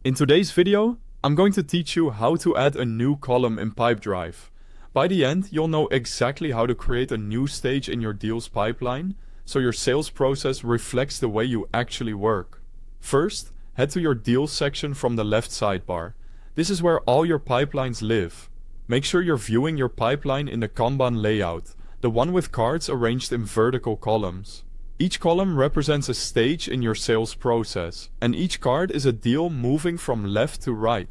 In today's video, I'm going to teach you how to add a new column in Pipedrive. By the end, you'll know exactly how to create a new stage in your deals pipeline, so your sales process reflects the way you actually work. First, head to your deals section from the left sidebar. This is where all your pipelines live. Make sure you're viewing your pipeline in the Kanban layout, the one with cards arranged in vertical columns. Each column represents a stage in your sales process, and each card is a deal moving from left to right.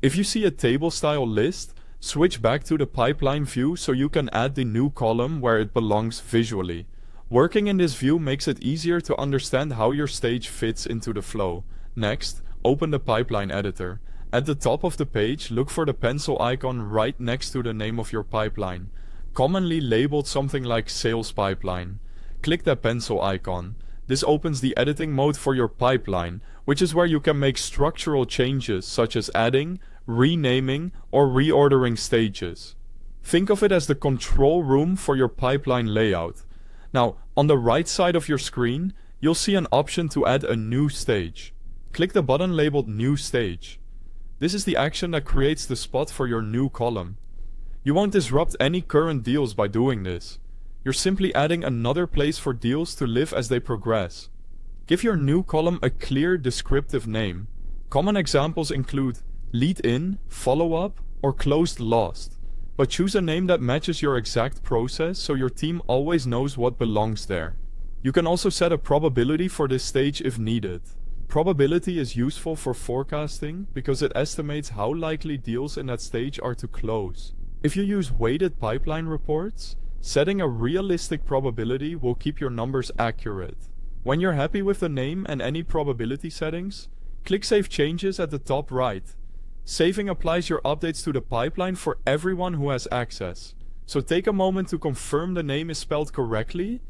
If you see a table-style list, switch back to the pipeline view so you can add the new column where it belongs visually. Working in this view makes it easier to understand how your stage fits into the flow. Next, open the pipeline editor. At the top of the page, look for the pencil icon right next to the name of your pipeline, commonly labeled something like Sales Pipeline. Click that pencil icon. This opens the editing mode for your pipeline, which is where you can make structural changes such as adding, renaming, or reordering stages. Think of it as the control room for your pipeline layout. Now, on the right side of your screen, you'll see an option to add a new stage. Click the button labeled New Stage. This is the action that creates the spot for your new column. You won't disrupt any current deals by doing this. You're simply adding another place for deals to live as they progress. Give your new column a clear, descriptive name. Common examples include Lead In, Follow Up, or Closed Lost. But choose a name that matches your exact process so your team always knows what belongs there. You can also set a probability for this stage if needed. Probability is useful for forecasting because it estimates how likely deals in that stage are to close. If you use weighted pipeline reports, setting a realistic probability will keep your numbers accurate. When you're happy with the name and any probability settings, click Save Changes at the top right. Saving applies your updates to the pipeline for everyone who has access. So take a moment to confirm the name is spelled correctly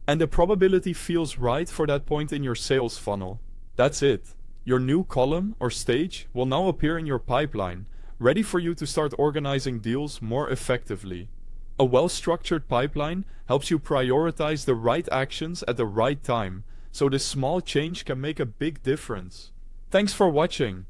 and the probability feels right for that point in your sales funnel. That's it. Your new column or stage will now appear in your pipeline, ready for you to start organizing deals more effectively. A well-structured pipeline helps you prioritize the right actions at the right time, so this small change can make a big difference. Thanks for watching.